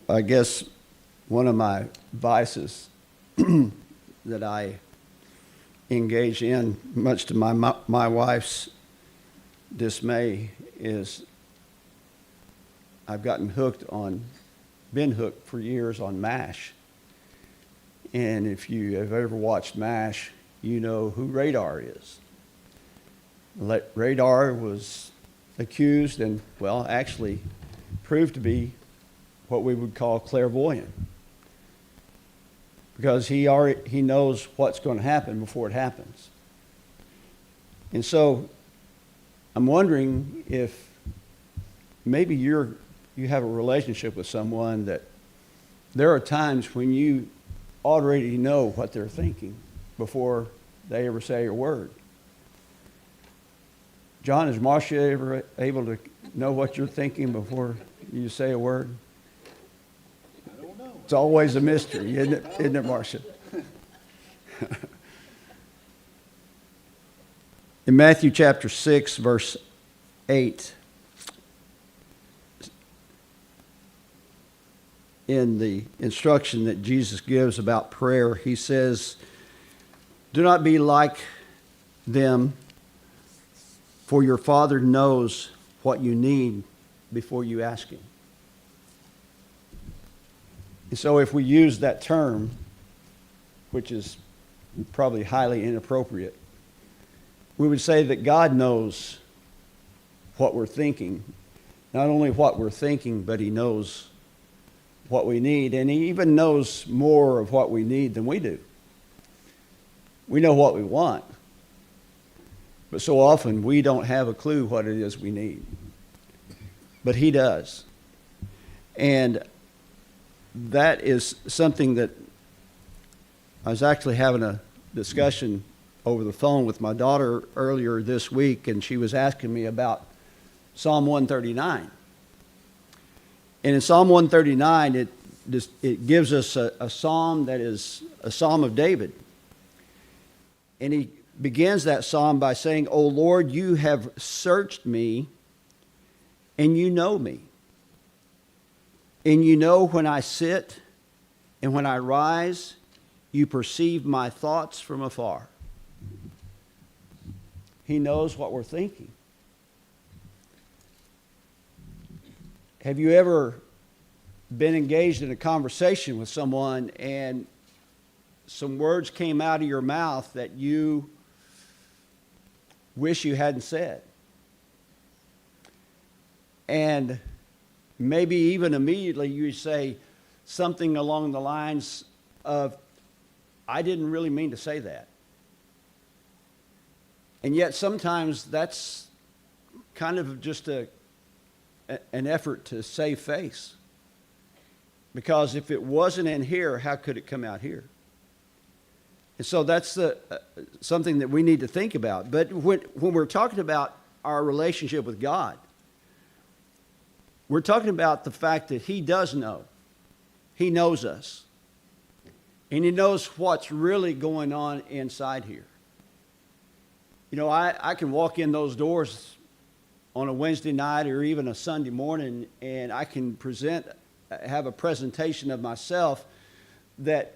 I guess one of my vices that I engage in, much to my wife's dismay, is I've been hooked for years on MASH. And if you have ever watched MASH, you know who Radar is. Radar was accused and, well, actually proved to be what we would call clairvoyant, because he knows what's going to happen before it happens. And so I'm wondering if maybe you have a relationship with someone that there are times when you already know what they're thinking before they ever say a word. John, is Marcia ever able to know what you're thinking before you say a word? I don't know. It's always a mystery, isn't it, Marcia? In Matthew chapter 6, verse 8, in the instruction that Jesus gives about prayer, he says, "Do not be like them, for your Father knows what you need before you ask Him." And so if we use that term, which is probably highly inappropriate, we would say that God knows what we're thinking. Not only what we're thinking, but He knows what we need, and He even knows more of what we need than we do. We know what we want, but so often we don't have a clue what it is we need. But He does. And that is something that I was actually having a discussion over the phone with my daughter earlier this week, and she was asking me about Psalm 139. And in Psalm 139, it gives us a psalm that is a psalm of David. And he begins that psalm by saying, "O Lord, you have searched me, and you know me. And you know when I sit and when I rise, you perceive my thoughts from afar." He knows what we're thinking. Have you ever been engaged in a conversation with someone and some words came out of your mouth that you wish you hadn't said? And maybe even immediately you say something along the lines of, "I didn't really mean to say that." And yet sometimes that's kind of just an effort to save face. Because if it wasn't in here, how could it come out here? And so that's something that we need to think about. But when we're talking about our relationship with God, we're talking about the fact that He does know. He knows us. And He knows what's really going on inside here. You know, I can walk in those doors on a Wednesday night or even a Sunday morning, and I can have a presentation of myself that,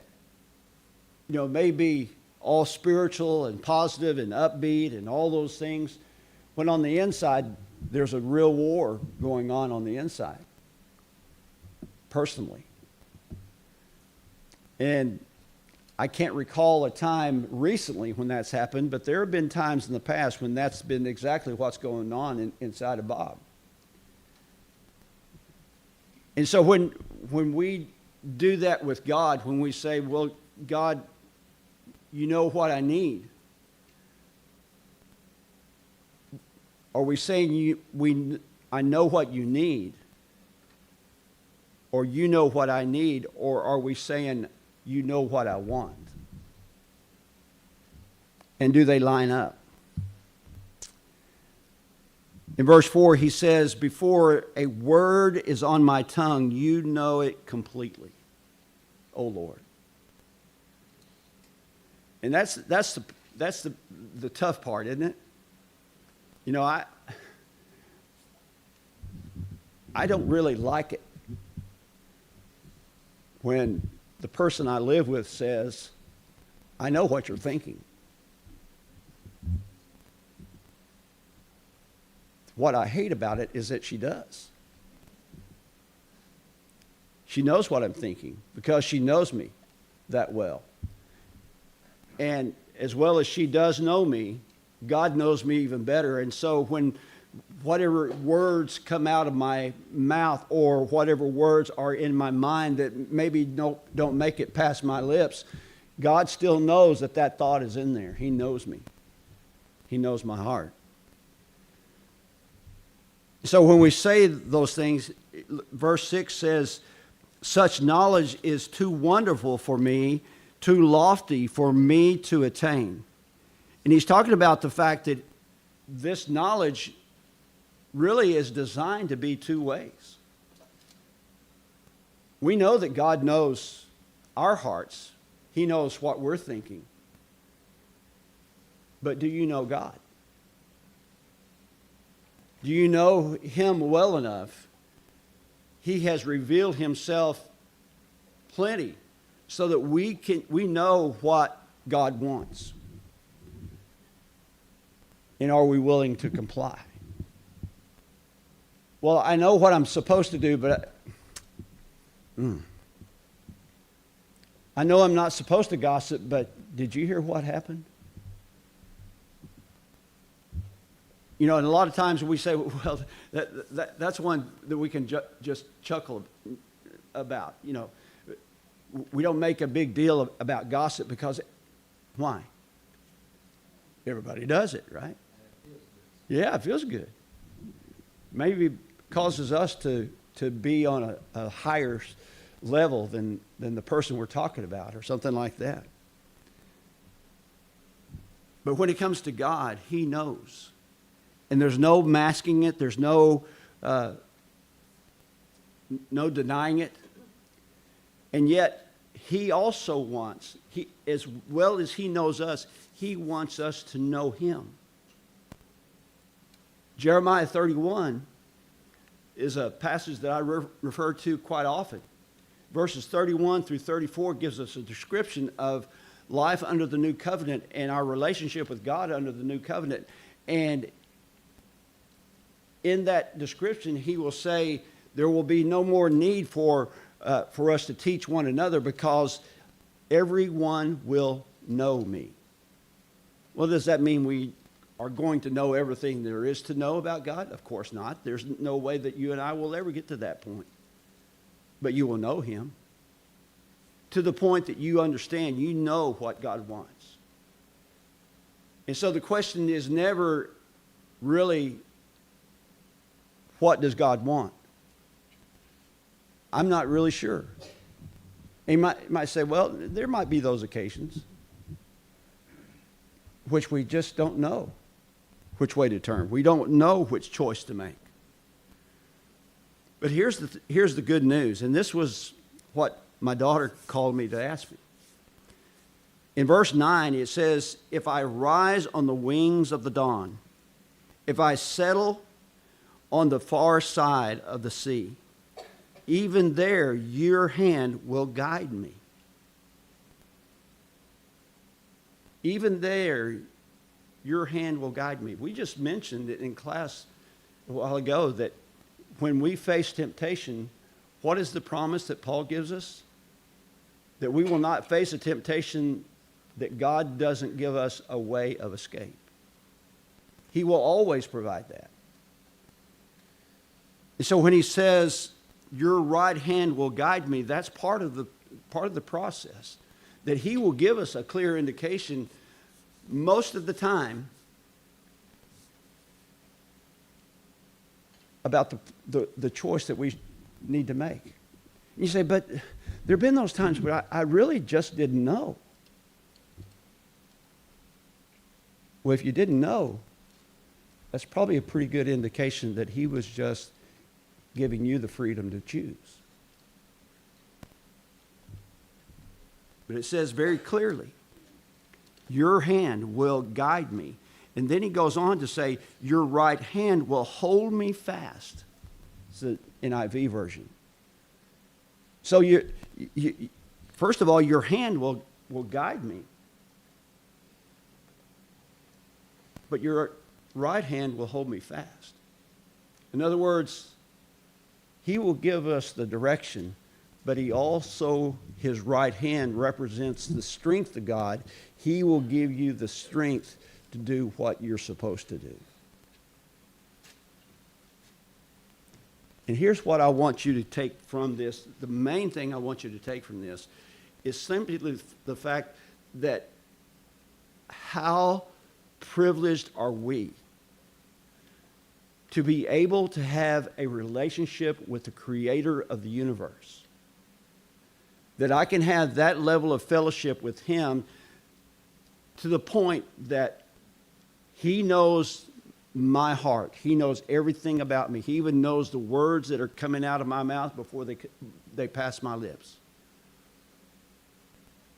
you know, may be all spiritual and positive and upbeat and all those things, when on the inside, there's a real war going on the inside, personally. And I can't recall a time recently when that's happened, but there have been times in the past when that's been exactly what's going on inside of Bob. And so when we do that with God, when we say, "Well, God, you know what I need," are we saying I know what you need, or you know what I need, or are we saying you know what I want? And do they line up? In verse 4, he says, "Before a word is on my tongue, you know it completely, O Lord." And that's the tough part, isn't it? You know, I don't really like it when the person I live with says, I know what you're thinking. What I hate about it is that she does. She knows what I'm thinking because she knows me that well. And as well as she does know me, God knows me even better. And so when whatever words come out of my mouth or whatever words are in my mind that maybe don't make it past my lips, God still knows that that thought is in there. He knows me. He knows my heart. So when we say those things, verse 6 says, such knowledge is too wonderful for me, too lofty for me to attain. And he's talking about the fact that this knowledge really is designed to be two ways. We know that God knows our hearts. He knows what we're thinking. But do you know God? Do you know Him well enough? He has revealed Himself plenty so that we know what God wants. And are we willing to comply? Well, I know what I'm supposed to do, but I know I'm not supposed to gossip, but did you hear what happened? You know, and a lot of times we say, well, that's one that we can just chuckle about. You know, we don't make a big deal about gossip because, why? Everybody does it, right? Yeah, it feels good. Maybe causes us to be on a higher level than the person we're talking about or something like that. But when it comes to God, He knows. And there's no masking it. There's no denying it. And yet, He also wants, as well as He knows us, He wants us to know Him. Jeremiah 31 is a passage that I refer to quite often. Verses 31 through 34 gives us a description of life under the new covenant and our relationship with God under the new covenant. And in that description, He will say there will be no more need for us to teach one another because everyone will know me. Well, does that mean we are going to know everything there is to know about God? Of course not. There's no way that you and I will ever get to that point. But you will know Him to the point that you understand, you know what God wants. And so the question is never really, what does God want? I'm not really sure. And you might say, well, there might be those occasions which we just don't know which way to turn. We don't know which choice to make. But here's the good news, and this was what my daughter called me to ask me. In verse 9, it says, if I rise on the wings of the dawn, if I settle on the far side of the sea, even there your hand will guide me. Even there your hand will guide me. We just mentioned it in class a while ago that when we face temptation, what is the promise that Paul gives us? That we will not face a temptation that God doesn't give us a way of escape. He will always provide that. And so when he says, your right hand will guide me, that's part of the process. That He will give us a clear indication most of the time about the choice that we need to make. And you say, but there have been those times where I really just didn't know. Well, if you didn't know, that's probably a pretty good indication that He was just giving you the freedom to choose. But it says very clearly, your hand will guide me. And then he goes on to say, your right hand will hold me fast, It's the NIV version. So first of all, your hand will guide me. But your right hand will hold me fast. In other words, he will give us the direction, but he also, his right hand represents the strength of God. He will give you the strength to do what you're supposed to do. And here's what I want you to take from this. The main thing I want you to take from this is simply the fact that how privileged are we to be able to have a relationship with the creator of the universe. That I can have that level of fellowship with him to the point that he knows my heart. He knows everything about me. He even knows the words that are coming out of my mouth before they pass my lips.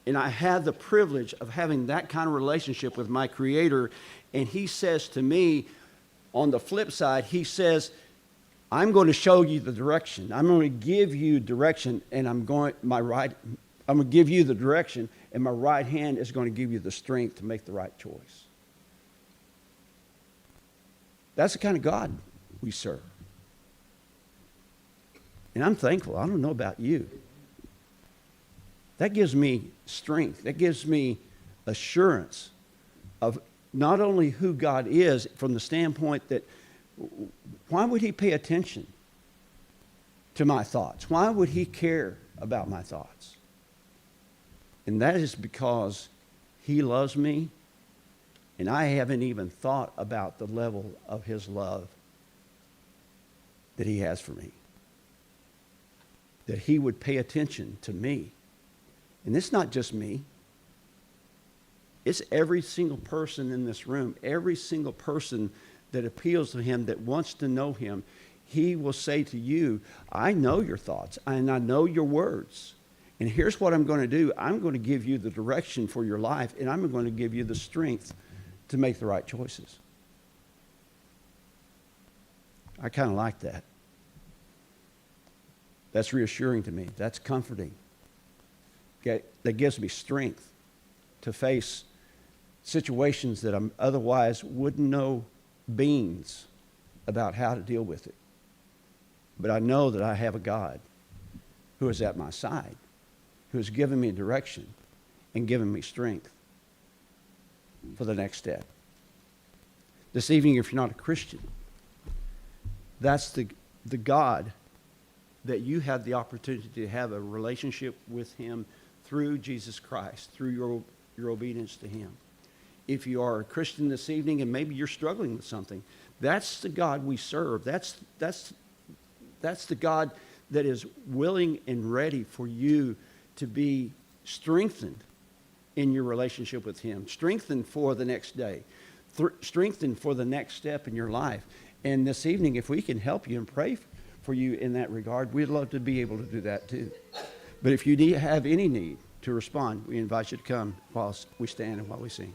And I have the privilege of having that kind of relationship with my Creator. And he says to me, on the flip side, he says, I'm going to show you the direction. I'm going to give you direction, and I'm going to give you the direction, and my right hand is going to give you the strength to make the right choice. That's the kind of God we serve. And I'm thankful. I don't know about you. That gives me strength. That gives me assurance of not only who God is from the standpoint that why would he pay attention to my thoughts? Why would he care about my thoughts? And that is because he loves me, and I haven't even thought about the level of his love that he has for me. That he would pay attention to me. And it's not just me. It's every single person in this room, every single person that appeals to him, that wants to know him. He will say to you, I know your thoughts, and I know your words. And here's what I'm going to do. I'm going to give you the direction for your life, and I'm going to give you the strength to make the right choices. I kind of like that. That's reassuring to me. That's comforting. That gives me strength to face situations that I otherwise wouldn't know beans about how to deal with it. But I know that I have a God who is at my side, who has given me direction and given me strength for the next step. This evening, if you're not a Christian, that's the God that you have the opportunity to have a relationship with him through Jesus Christ, through your obedience to him. If you are a Christian this evening and maybe you're struggling with something, that's the God we serve. That's the God that is willing and ready for you to be strengthened in your relationship with him, strengthened for the next day, strengthened for the next step in your life. And this evening, if we can help you and pray for you in that regard, we'd love to be able to do that too. But if you have any need to respond, we invite you to come while we stand and while we sing.